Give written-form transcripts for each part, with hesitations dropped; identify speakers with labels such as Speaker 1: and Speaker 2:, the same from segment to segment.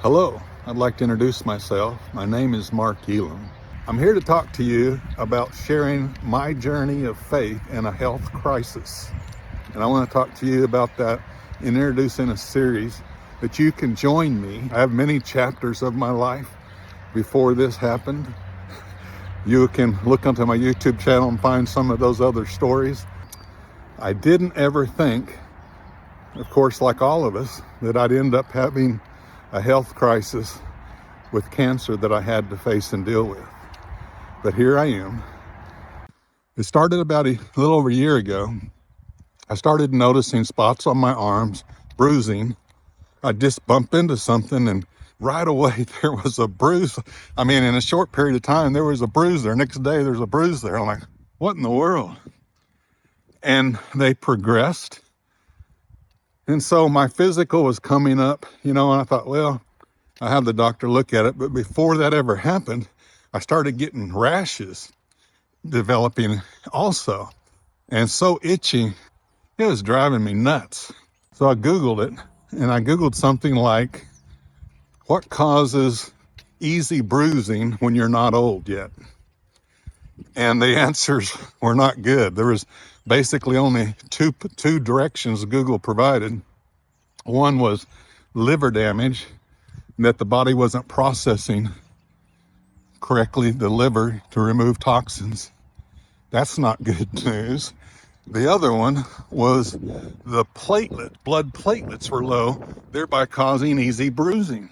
Speaker 1: Hello, I'd like to introduce myself. My name is Mark Elam. I'm here to talk to you about sharing my journey of faith in a health crisis. And I want to talk to you about that in introducing a series that you can join me. I have many chapters of my life before this happened. You can look onto my YouTube channel and find some of those other stories. I didn't ever think, of course, like all of us, that I'd end up having a health crisis with cancer that I had to face and deal with. But here I am. It started about a little over a year ago. I started noticing spots on my arms, bruising. I just bumped into something and right away there was a bruise. I mean, in a short period of time, there was a bruise there. Next day, there's a bruise there. I'm like, what in the world? And they progressed. And so my physical was coming up, and I thought, well, I have the doctor look at it. But before that ever happened, I started getting rashes developing also. And so itchy, it was driving me nuts. So I Googled it, and I Googled something like, what causes easy bruising when you're not old yet? And the answers were not good. There was basically only two directions Google provided. One was liver damage, that the body wasn't processing correctly the liver to remove toxins. That's not good news. The other one was the blood platelets were low, thereby causing easy bruising.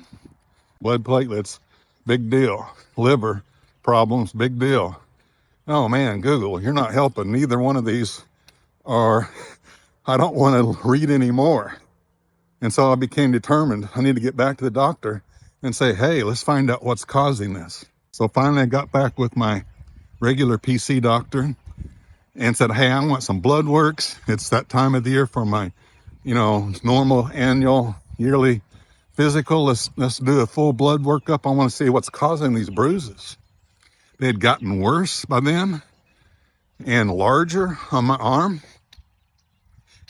Speaker 1: Blood platelets, big deal. Liver problems, big deal. Oh man, Google, you're not helping. Neither one of these are, I don't want to read anymore. And so I became determined. I need to get back to the doctor and say, hey, let's find out what's causing this. So finally I got back with my regular PC doctor and said, hey, I want some blood works. It's that time of the year for my, normal annual yearly physical. Let's do a full blood workup. I want to see what's causing these bruises. They had gotten worse by then and larger on my arm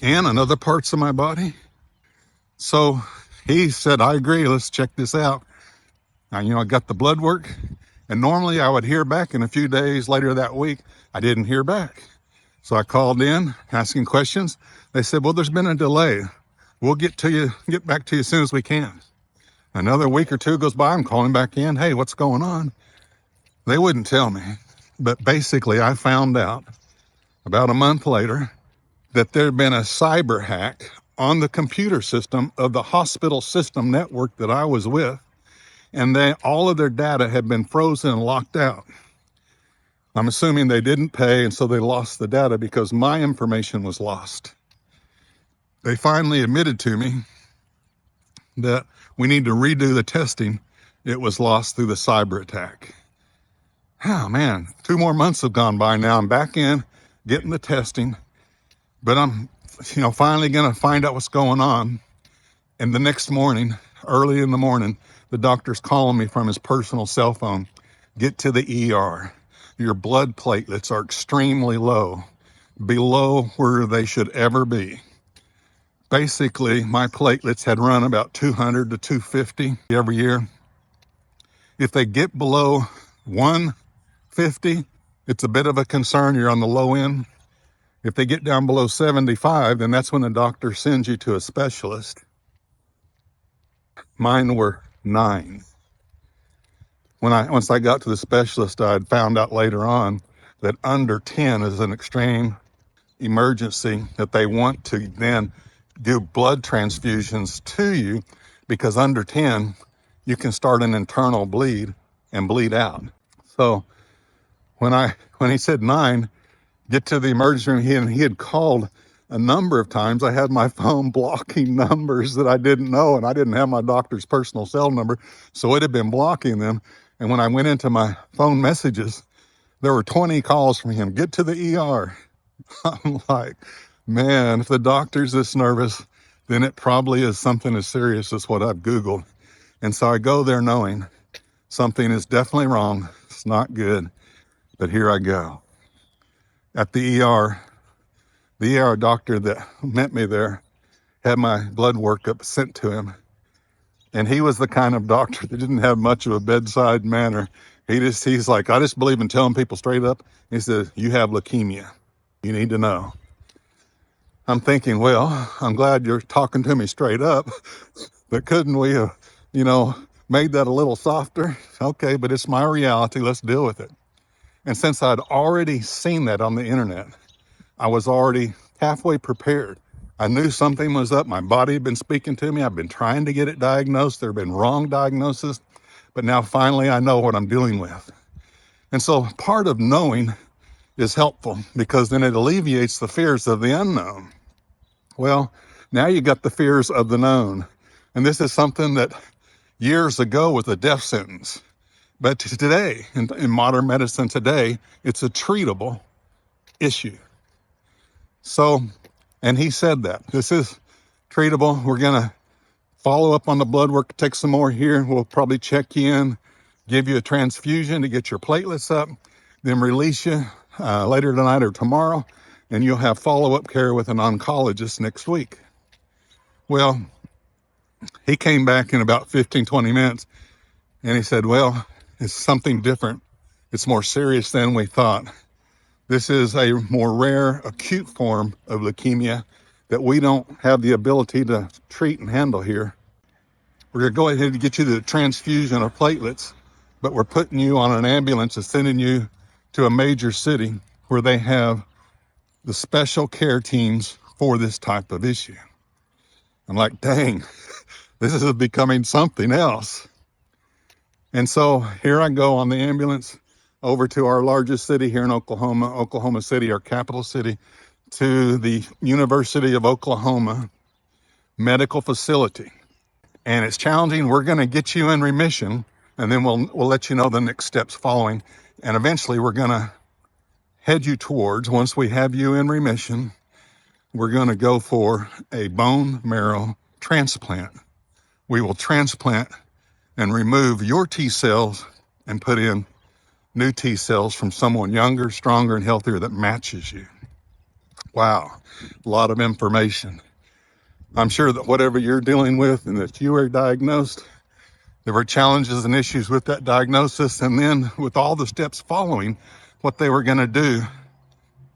Speaker 1: and on other parts of my body. So he said, I agree, let's check this out. Now, I got the blood work, and normally I would hear back in a few days later that week. I didn't hear back. So I called in asking questions. They said, well, there's been a delay. We'll get back to you as soon as we can. Another week or two goes by, I'm calling back in. Hey, what's going on? They wouldn't tell me. But basically, I found out about a month later that there had been a cyber hack on the computer system of the hospital system network that I was with, and all of their data had been frozen and locked out. I'm assuming they didn't pay, and so they lost the data because my information was lost. They finally admitted to me that we need to redo the testing. It was lost through the cyber attack. Oh man, 2 more months have gone by now. I'm back in, getting the testing, but I'm finally going to find out what's going on. And the next morning, early in the morning, the doctor's calling me from his personal cell phone. Get to the ER. Your blood platelets are extremely low, below where they should ever be. Basically, my platelets had run about 200 to 250 every year. If they get below 150, it's a bit of a concern. You're on the low end. If they get down below 75, then that's when the doctor sends you to a specialist. Mine were 9. Once I got to the specialist, I had found out later on that under 10 is an extreme emergency, that they want to then do blood transfusions to you, because under 10, you can start an internal bleed and bleed out. So when he said 9, get to the emergency room, he had called a number of times. I had my phone blocking numbers that I didn't know, and I didn't have my doctor's personal cell number, so it had been blocking them. And when I went into my phone messages, there were 20 calls from him. Get to the ER. I'm like, man, if the doctor's this nervous, then it probably is something as serious as what I've Googled. And so I go there knowing something is definitely wrong. It's not good. But here I go. At the ER doctor that met me there had my blood workup sent to him. And he was the kind of doctor that didn't have much of a bedside manner. He's like, I just believe in telling people straight up. He said, you have leukemia. You need to know. I'm thinking, well, I'm glad you're talking to me straight up, but couldn't we have, made that a little softer? Okay, but it's my reality. Let's deal with it. And since I'd already seen that on the internet, I was already halfway prepared. I knew something was up. My body had been speaking to me. I've been trying to get it diagnosed. There have been wrong diagnoses, but now finally I know what I'm dealing with. And so part of knowing is helpful because then it alleviates the fears of the unknown. Well, now you got the fears of the known. And this is something that years ago was a death sentence. But today, in modern medicine today, it's a treatable issue. So, and he said that this is treatable. We're going to follow up on the blood work, take some more here. We'll probably check you in, give you a transfusion to get your platelets up, then release you later tonight or tomorrow, and you'll have follow-up care with an oncologist next week. Well, he came back in about 15, 20 minutes, and he said, well, it's something different. It's more serious than we thought. This is a more rare, acute form of leukemia that we don't have the ability to treat and handle here. We're going to go ahead and get you the transfusion of platelets, but we're putting you on an ambulance and sending you to a major city where they have the special care teams for this type of issue. I'm like, dang, this is becoming something else. And so here I go on the ambulance over to our largest city here in Oklahoma City, our capital city, to the University of Oklahoma medical facility. And it's challenging. We're going to get you in remission, and then we'll let you know the next steps following. And eventually we're going to head you towards, once we have you in remission, we're going to go for a bone marrow transplant. We will transplant and remove your T cells and put in new T cells from someone younger, stronger, and healthier that matches you. Wow, a lot of information. I'm sure that whatever you're dealing with and that you were diagnosed, there were challenges and issues with that diagnosis, and then with all the steps following, what they were going to do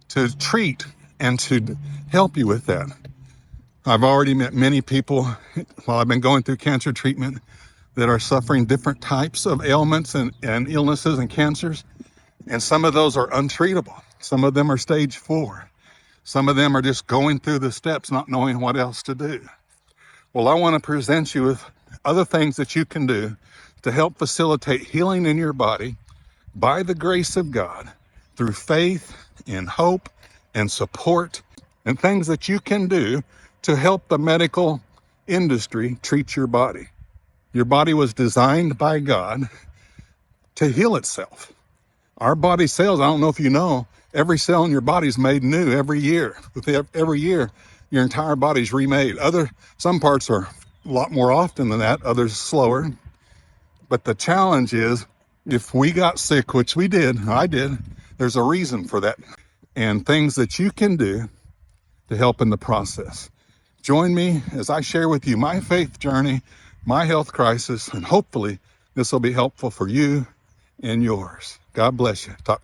Speaker 1: to treat and to help you with that. I've already met many people while I've been going through cancer treatment that are suffering different types of ailments and illnesses and cancers. And some of those are untreatable. Some of them are stage 4. Some of them are just going through the steps, not knowing what else to do. Well, I want to present you with other things that you can do to help facilitate healing in your body by the grace of God through faith and hope and support and things that you can do to help the medical industry treat your body. Your body was designed by God to heal itself. Our body cells, I don't know if you know, every cell in your body is made new every year. With every year, your entire body's remade. Some parts are a lot more often than that, others slower. But the challenge is, if we got sick, which we did, I did, there's a reason for that. And things that you can do to help in the process. Join me as I share with you my faith journey, my health crisis, and hopefully this will be helpful for you and yours. God bless you. Talk to you.